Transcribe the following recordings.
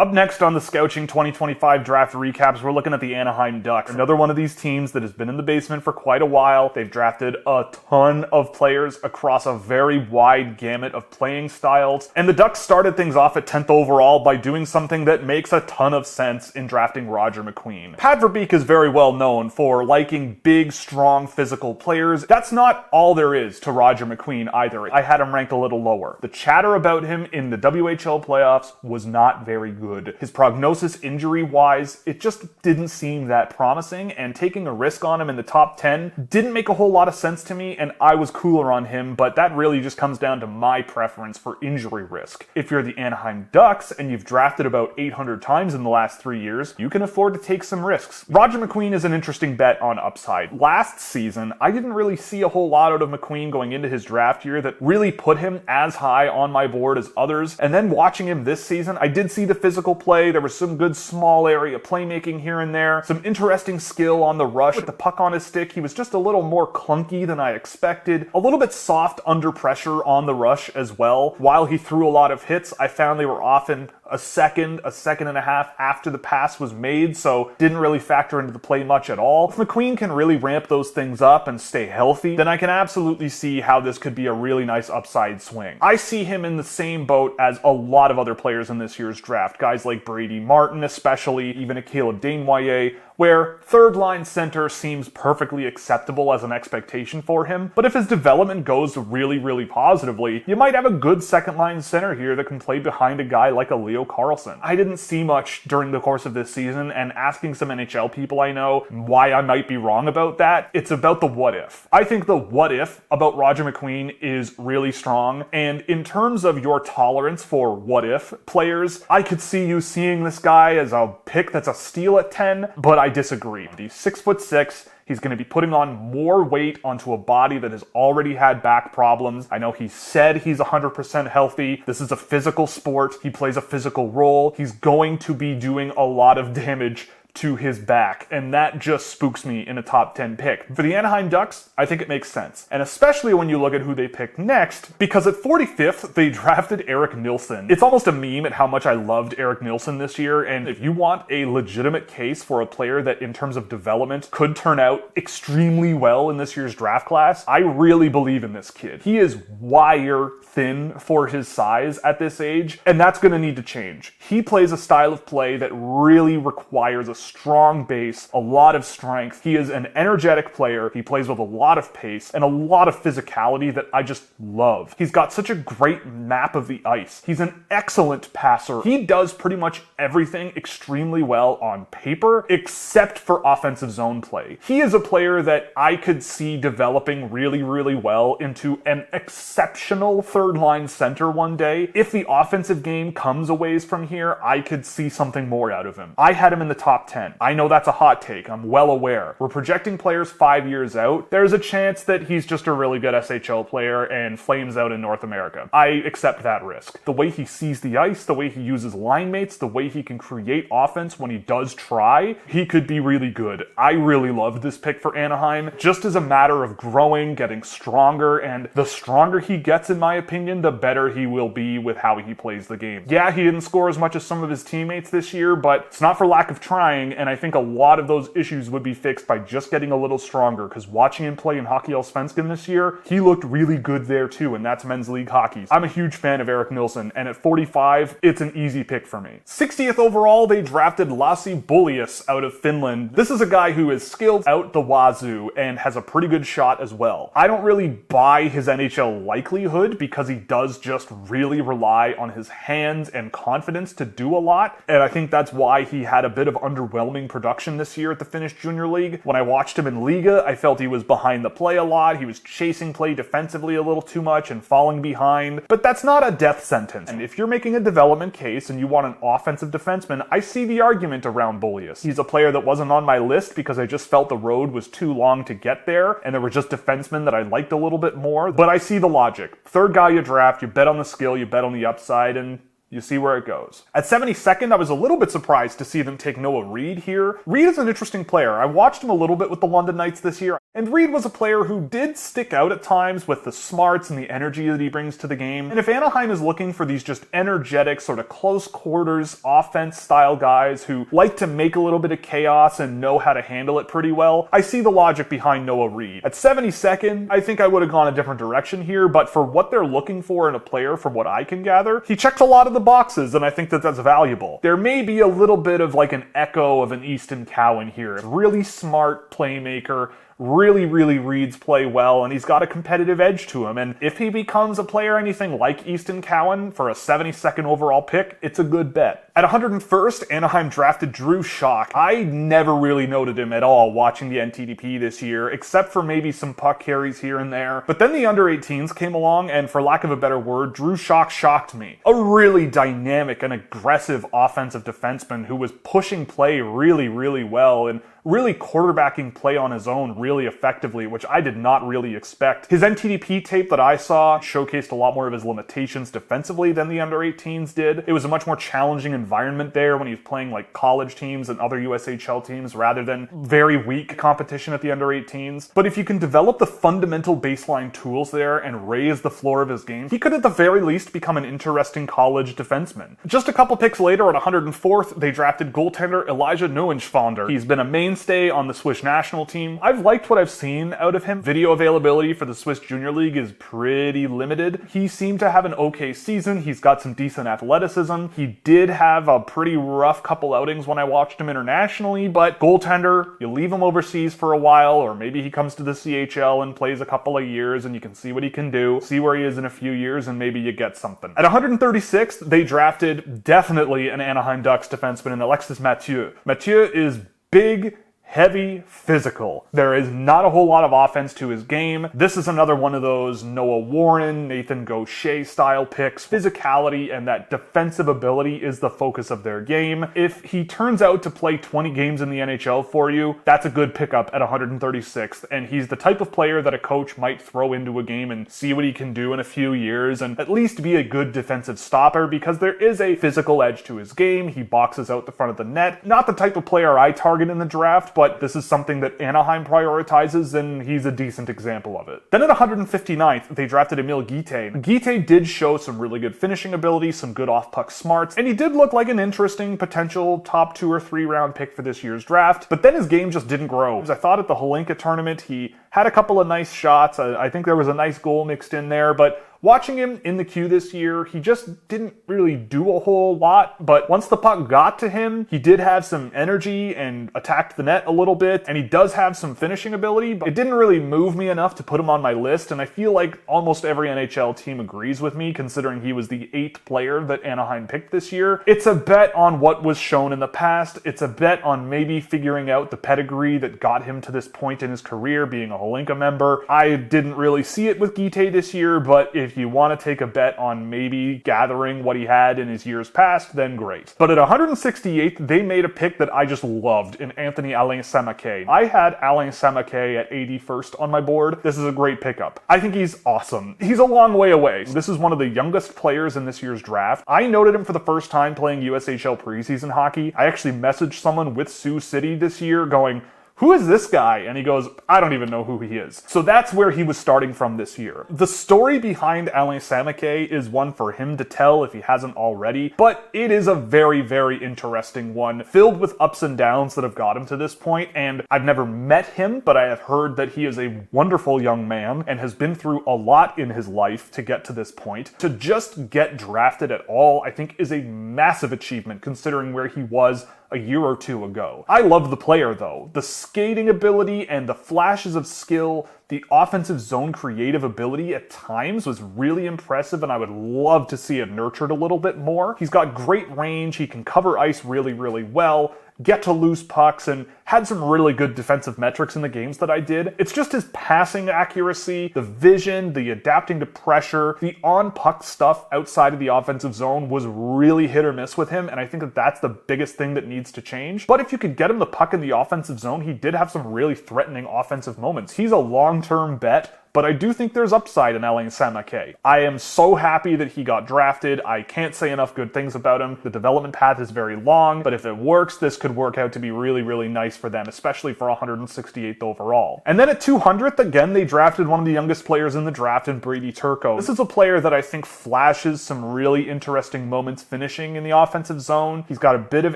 Up next on the Scouching 2025 draft recaps, we're looking at the Anaheim Ducks. Another one of these teams that has been in the basement for quite a while. They've drafted a ton of players across a very wide gamut of playing styles. And the Ducks started things off at 10th overall by doing something that makes a ton of sense in drafting Roger McQueen. Pat Verbeek is very well known for liking big, strong, physical players. That's not all there is to Roger McQueen either. I had him ranked a little lower. The chatter about him in the WHL playoffs was not very good. His prognosis injury-wise, it just didn't seem that promising, and taking a risk on him in the top 10 didn't make a whole lot of sense to me, and I was cooler on him, but that really just comes down to my preference for injury risk. If you're the Anaheim Ducks and you've drafted about 800 times in the last 3 years, you can afford to take some risks. Roger McQueen is an interesting bet on upside. Last season, I didn't really see a whole lot out of McQueen going into his draft year that really put him as high on my board as others, and then watching him this season, I did see the physical play. There was some good small area playmaking here and there, some interesting skill on the rush. With the puck on his stick, he was just a little more clunky than I expected, a little bit soft under pressure on the rush as well. While he threw a lot of hits, I found they were often a second and a half after the pass was made, so didn't really factor into the play much at all. If McQueen can really ramp those things up and stay healthy, then I can absolutely see how this could be a really nice upside swing. I see him in the same boat as a lot of other players in this year's draft, guys like Brady Martin especially, even a Caleb Desnoyers, where third-line center seems perfectly acceptable as an expectation for him. But if his development goes really, really positively, you might have a good second-line center here that can play behind a guy like a Leo Carlsson. I didn't see much during the course of this season, and asking some NHL people I know why I might be wrong about that, it's about the what if. I think the what if about Roger McQueen is really strong, and in terms of your tolerance for what if players, I could see you seeing this guy as a pick that's a steal at 10, but I disagree. He's 6'6". He's going to be putting on more weight onto a body that has already had back problems. I know he said he's 100% healthy. This is a physical sport. He plays a physical role. He's going to be doing a lot of damage to his back, and that just spooks me in a top 10 pick. For the Anaheim Ducks, I think it makes sense, and especially when you look at who they picked next, because at 45th, they drafted Erik Nilson. It's almost a meme at how much I loved Erik Nilson this year, and if you want a legitimate case for a player that in terms of development could turn out extremely well in this year's draft class, I really believe in this kid. He is wire thin for his size at this age, and that's going to need to change. He plays a style of play that really requires a strong base, a lot of strength. He is an energetic player. He plays with a lot of pace and a lot of physicality that I just love. He's got such a great map of the ice. He's an excellent passer. He does pretty much everything extremely well on paper, except for offensive zone play. He is a player that I could see developing really, really well into an exceptional third-line center one day. If the offensive game comes a ways from here, I could see something more out of him. I had him in the top 10. I know that's a hot take. I'm well aware. We're projecting players 5 years out. There's a chance that he's just a really good SHL player and flames out in North America. I accept that risk. The way he sees the ice, the way he uses line mates, the way he can create offense when he does try, he could be really good. I really loved this pick for Anaheim, just as a matter of growing, getting stronger, and the stronger he gets, in my opinion, the better he will be with how he plays the game. Yeah, he didn't score as much as some of his teammates this year, but it's not for lack of trying, and I think a lot of those issues would be fixed by just getting a little stronger, because watching him play in Hockey Allsvenskan this year, he looked really good there too, and that's men's league hockey. I'm a huge fan of Erik Nilson, and at 45, it's an easy pick for me. 60th overall, they drafted Lassi Bullus out of Finland. This is a guy who is skilled out the wazoo and has a pretty good shot as well. I don't really buy his NHL likelihood because he does just really rely on his hands and confidence to do a lot, and I think that's why he had a bit of underwhelming production this year at the Finnish Junior League. When I watched him in Liga, I felt he was behind the play a lot. He was chasing play defensively a little too much and falling behind, but that's not a death sentence. And if you're making a development case and you want an offensive defenseman, I see the argument around Bullus. He's a player that wasn't on my list because I just felt the road was too long to get there, and there were just defensemen that I liked a little bit more, but I see the logic. Third guy you draft, you bet on the skill, you bet on the upside, and You see where it goes. At 72nd, I was a little bit surprised to see them take Noah Reid here. Reid is an interesting player. I watched him a little bit with the London Knights this year, and Reid was a player who did stick out at times with the smarts and the energy that he brings to the game. And if Anaheim is looking for these just energetic, sort of close quarters offense style guys who like to make a little bit of chaos and know how to handle it pretty well, I see the logic behind Noah Reid. At 72nd, I think I would have gone a different direction here, but for what they're looking for in a player, from what I can gather, he checked a lot of the boxes, and I think that that's valuable. There may be a little bit of like an echo of an Easton Cowan here. Really smart playmaker, really reads play well, and he's got a competitive edge to him. And if he becomes a player anything like Easton Cowan for a 72nd overall pick, it's a good bet. At 101st, Anaheim drafted Drew Schock. I never really noted him at all watching the NTDP this year, except for maybe some puck carries here and there. But then the under-18s came along, and for lack of a better word, Drew Schock shocked me. A really dynamic and aggressive offensive defenseman who was pushing play really well, and really quarterbacking play on his own really effectively, which I did not really expect. His NTDP tape that I saw showcased a lot more of his limitations defensively than the under-18s did. It was a much more challenging environment there when he was playing like college teams and other USHL teams rather than very weak competition at the under-18s. But if you can develop the fundamental baseline tools there and raise the floor of his game, he could at the very least become an interesting college defenseman. Just a couple picks later, at 104th, they drafted goaltender Elijah Nuenfonder. He's been a mainstay on the Swiss national team. I've liked what I've seen out of him. Video availability for the Swiss Junior League is pretty limited. He seemed to have an okay season. He's got some decent athleticism. He did have a pretty rough couple outings when I watched him internationally, but goaltender, you leave him overseas for a while, or maybe he comes to the CHL and plays a couple of years and you can see what he can do, see where he is in a few years, and maybe you get something. At 136th, they drafted definitely an Anaheim Ducks defenseman in Alexis Matias. Matias is big, heavy, physical. There is not a whole lot of offense to his game. This is another one of those Noah Warren, Nathan Gaucher style picks. Physicality and that defensive ability is the focus of their game. If he turns out to play 20 games in the NHL for you, that's a good pickup at 136th, and he's the type of player that a coach might throw into a game and see what he can do in a few years and at least be a good defensive stopper, because there is a physical edge to his game. He boxes out the front of the net. Not the type of player I target in the draft, but this is something that Anaheim prioritizes, and he's a decent example of it. Then at 159th, they drafted Emil Gite. Gite did show some really good finishing ability, some good off-puck smarts, and he did look like an interesting potential top 2 or 3 round pick for this year's draft, but then his game just didn't grow. As I thought at the Holinka tournament, he had a couple of nice shots. I think there was a nice goal mixed in there, but watching him in the queue this year, he just didn't really do a whole lot, but once the puck got to him, he did have some energy and attacked the net a little bit, and he does have some finishing ability, but it didn't really move me enough to put him on my list, and I feel like almost every NHL team agrees with me, considering he was the 8th player that Anaheim picked this year. It's a bet on what was shown in the past. It's a bet on maybe figuring out the pedigree that got him to this point in his career, being a Holinka member. I didn't really see it with Gite this year, but if you want to take a bet on maybe gathering what he had in his years past, then great. But at 168th, they made a pick that I just loved in Anthony Alang. I had Alang at 81st on my board. This is a great pickup. I think he's awesome. He's a long way away. This is one of the youngest players in this year's draft. I noted him for the first time playing USHL preseason hockey. I actually messaged someone with Sioux City this year going, "Who is this guy?" And he goes, "I don't even know who he is." So that's where he was starting from this year. The story behind Alain Samake is one for him to tell if he hasn't already, but it is a very interesting one, filled with ups and downs that have got him to this point. And I've never met him, but I have heard that he is a wonderful young man and has been through a lot in his life to get to this point. To just get drafted at all, I think, is a massive achievement considering where he was a year or two ago. I love the player though. The skating ability and the flashes of skill, the offensive zone creative ability at times was really impressive, and I would love to see it nurtured a little bit more. He's got great range, he can cover ice really well, get to loose pucks, and had some really good defensive metrics in the games that I did. It's just his passing accuracy, the vision, the adapting to pressure, the on-puck stuff outside of the offensive zone was really hit or miss with him, and I think that that's the biggest thing that needs to change. But if you could get him the puck in the offensive zone, he did have some really threatening offensive moments. He's a long-term bet but I do think there's upside in Alexis Matias. I am so happy that he got drafted. I can't say enough good things about him. The development path is very long, but if it works, this could work out to be really, really nice for them, especially for 168th overall. And then at 200th, again, they drafted one of the youngest players in the draft in Brady Turko. This is a player that I think flashes some really interesting moments finishing in the offensive zone. He's got a bit of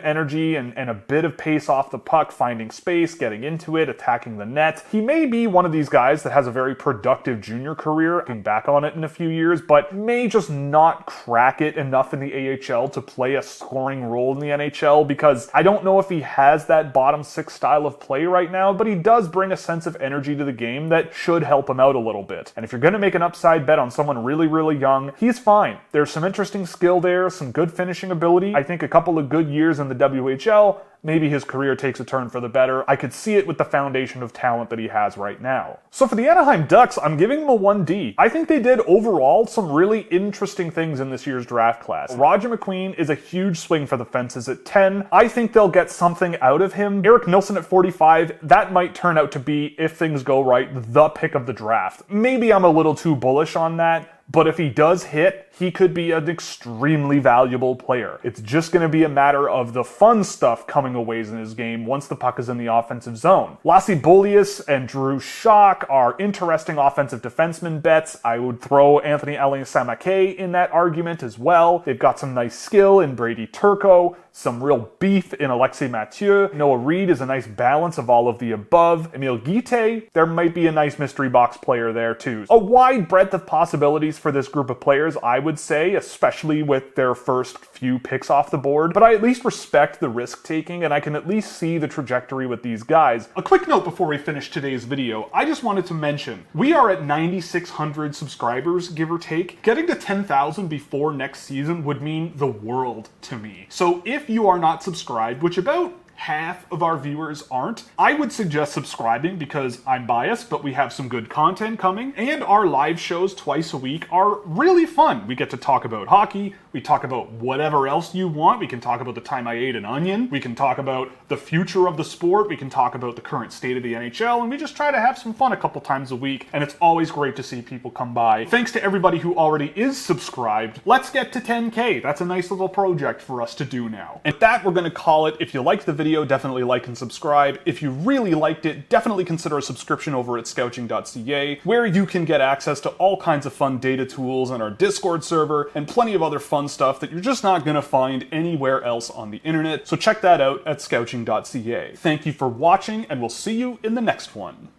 energy and a bit of pace off the puck, finding space, getting into it, attacking the net. He may be one of these guys that has a very productive junior career, looking back on it in a few years, but may just not crack it enough in the AHL to play a scoring role in the NHL, because I don't know if he has that bottom six style of play right now, but he does bring a sense of energy to the game that should help him out a little bit. And if you're going to make an upside bet on someone really, really young, he's fine. There's some interesting skill there, some good finishing ability. I think a couple of good years in the WHL, maybe his career takes a turn for the better. I could see it with the foundation of talent that he has right now. So for the Anaheim Ducks, I'm giving them a 1D. I think they did overall some really interesting things in this year's draft class. Roger McQueen is a huge swing for the fences at 10. I think they'll get something out of him. Eric Nilson at 45, that might turn out to be, if things go right, the pick of the draft. Maybe I'm a little too bullish on that, but if he does hit, he could be an extremely valuable player. It's just going to be a matter of the fun stuff coming a ways in his game once the puck is in the offensive zone. Lassi Bullus and Drew Schock are interesting offensive defenseman bets. I would throw Anthony Matias in that argument as well. They've got some nice skill in Brady Turko, some real beef in Alexis Matias. Noah Reed is a nice balance of all of the above. Emil Gite, there might be a nice mystery box player there too. A wide breadth of possibilities for this group of players, I would say, especially with their first few picks off the board, but I at least respect the risk taking and I can at least see the trajectory with these guys. A quick note before we finish today's video, I just wanted to mention, we are at 9,600 subscribers, give or take. Getting to 10,000 before next season would mean the world to me. So if you are not subscribed, which about half of our viewers aren't, I would suggest subscribing because I'm biased, but we have some good content coming, and our live shows twice a week are really fun. We get to talk about hockey, we talk about whatever else you want, we can talk about the time I ate an onion, we can talk about the future of the sport, we can talk about the current state of the NHL, and we just try to have some fun a couple times a week, and it's always great to see people come by. Thanks to everybody who already is subscribed. Let's get to 10K. That's a nice little project for us to do now. And with that, we're going to call it. If you liked the video, definitely like and subscribe. If you really liked it, definitely consider a subscription over at Scouching.ca, where you can get access to all kinds of fun data tools and our Discord server and plenty of other fun stuff that you're just not going to find anywhere else on the internet. So check that out at Scouching.ca. Thank you for watching, and we'll see you in the next one.